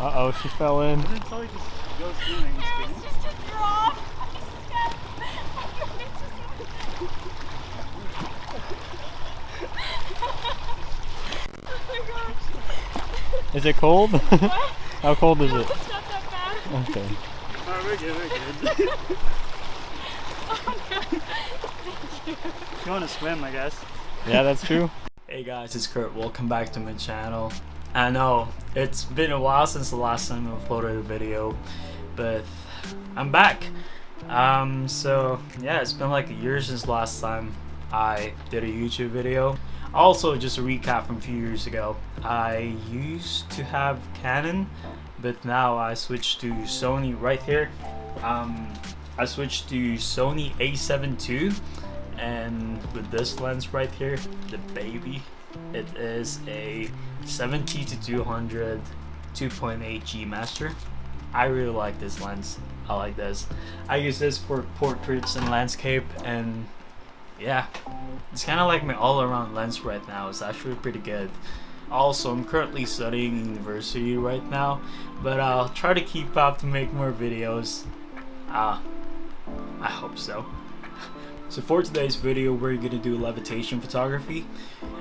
Uh-oh, she fell in. Just go swimming. It's just a drop. Oh my gosh. Is it cold? What? How cold is No, it? it's not that bad. Okay. Alright, we're good, we're good. Oh no. Thank you. You want to swim, I guess. Yeah, that's true. Hey guys, it's Kurt. Welcome back to my channel. I know it's been a while since the last time I uploaded a video, but I'm back. So yeah, it's been like a year since last time I did a YouTube video. Also, just a recap from a few years ago, I used to have Canon, but now I switched to Sony right here. I switched to Sony A7ii, and with this lens right here, the baby, it is a 70 to 200 2.8 G Master. I really like this lens. I like this. I use this for portraits and landscape, and yeah, it's kind of like my all-around lens right now. It's actually pretty good. Also, I'm currently studying university right now, but I'll try to keep up to make more videos. I hope so. So for today's video, we're gonna do levitation photography.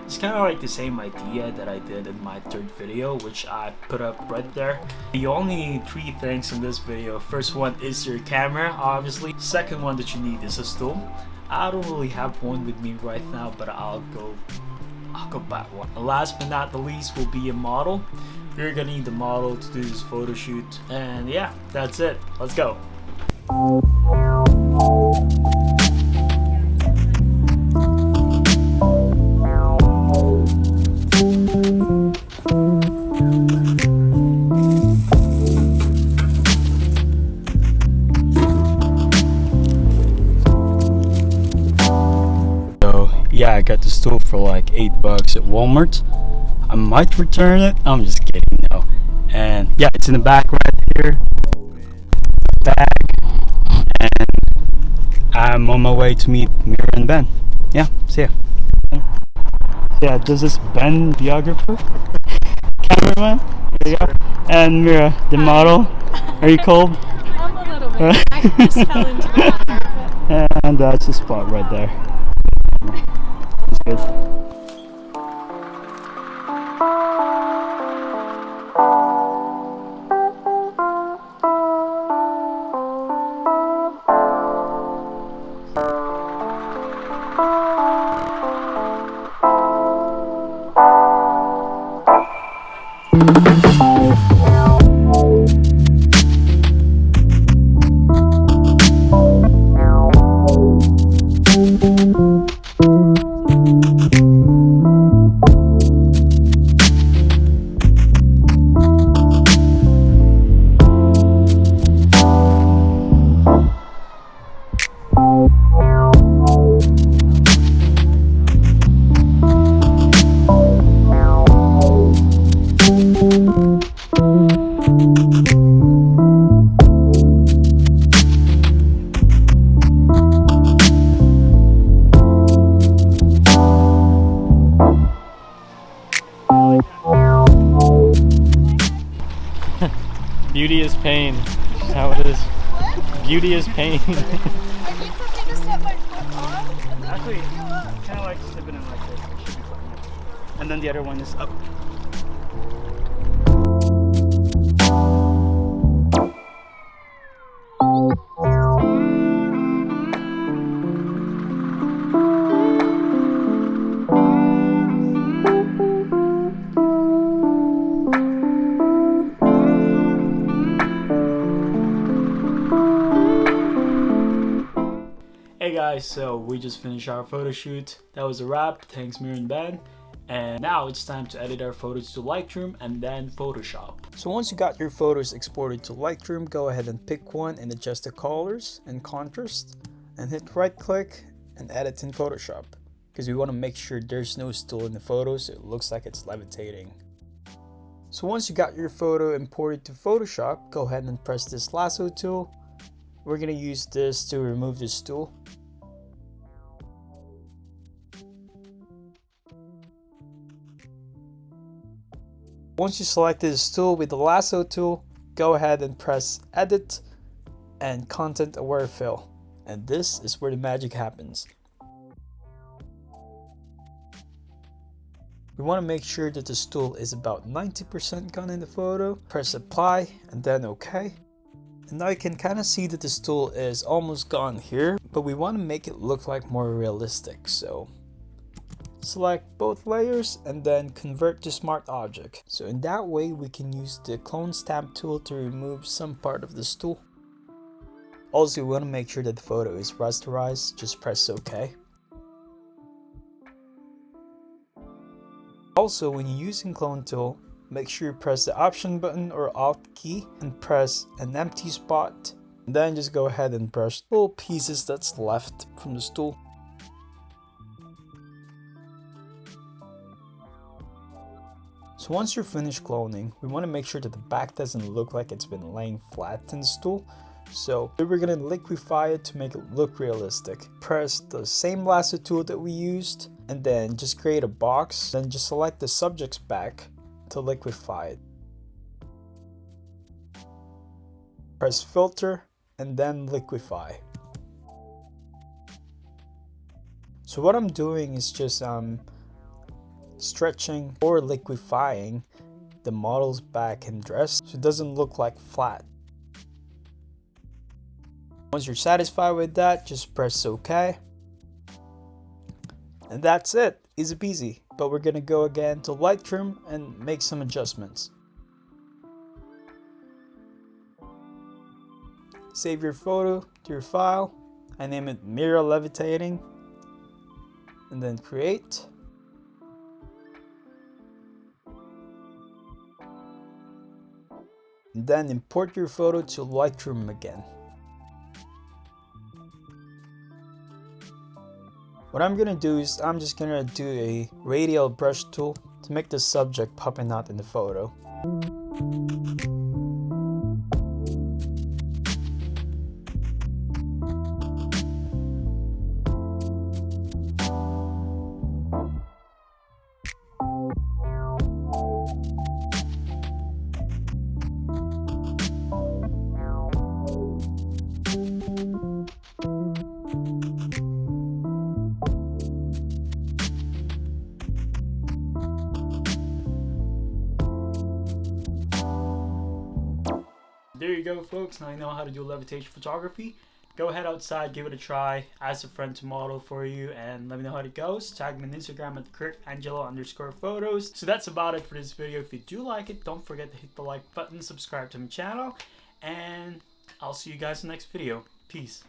It's kind of like the same idea that I did in my third video, which I put up right there. You only need 3 things in this video. First one is your camera, obviously. Second one that you need is a stool. I don't really have one with me right now, but I'll go buy one. And last but not the least will be a model. You're gonna need the model to do this photo shoot. And yeah, that's it. Let's go. Yeah, I got the stool for like $8 at Walmart. I might return it. I'm just kidding, no. And yeah, it's in the back right here. Bag. And I'm on my way to meet Mira and Ben. Yeah, see ya. Yeah, this is Ben, videographer, cameraman. There you go. And Mira, the model. Are you cold? I'm a little bit. I just fell into the water. And that's the spot right there. It's good. Beauty is pain. That's how it is. What? Beauty is pain. I need something to set my foot on. And then Actually, I can go up. kind of like slipping in like this. It should be fine. And then the other one is up. Hey guys, so we just finished our photo shoot. That was a wrap. Thanks Mira and Ben. And now it's time to edit our photos to Lightroom and then Photoshop. So once you got your photos exported to Lightroom, go ahead and pick one and adjust the colors and contrast, and hit right click and edit in Photoshop, because we want to make sure there's no stool in the photo so it looks like it's levitating. So once you got your photo imported to Photoshop, go ahead and press this lasso tool. We're going to use this to remove the stool. Once you selected this tool with the lasso tool, go ahead and press edit and content aware fill. And this is where the magic happens. We want to make sure that this tool is about 90% gone in the photo. Press apply and then OK. And now you can kind of see that this tool is almost gone here, but we want to make it look like more realistic. So select both layers and then convert to smart object. So in that way we can use the clone stamp tool to remove some part of this tool. Also, we want to make sure that the photo is rasterized. Just press OK. Also, when you're using clone tool, make sure you press the option button or alt key and press an empty spot. And then just go ahead and brush little pieces that's left from the tool. So once you're finished cloning, we want to make sure that the back doesn't look like it's been laying flat in the stool. So we're going to liquify it to make it look realistic. Press the same lasso tool that we used and then just create a box. Then just select the subject's back to liquify it. Press filter and then liquify. So what I'm doing is just stretching or liquefying the model's back and dress so it doesn't look like flat. Once you're satisfied with that, just press OK. And that's it, easy peasy. But we're gonna go again to Lightroom and make some adjustments. Save your photo to your file. I name it Mirror Levitating. And then create. And then import your photo to Lightroom again. What I'm gonna do is I'm just gonna do a radial brush tool to make the subject popping out in the photo. There you go, folks. Now you know how to do levitation photography. Go ahead outside, give it a try, ask a friend to model for you, and let me know how it goes. Tag me on Instagram at Angelo_photos. So that's about it for this video. If you do like it, don't forget to hit the like button, subscribe to my channel, and I'll see you guys in the next video. Peace.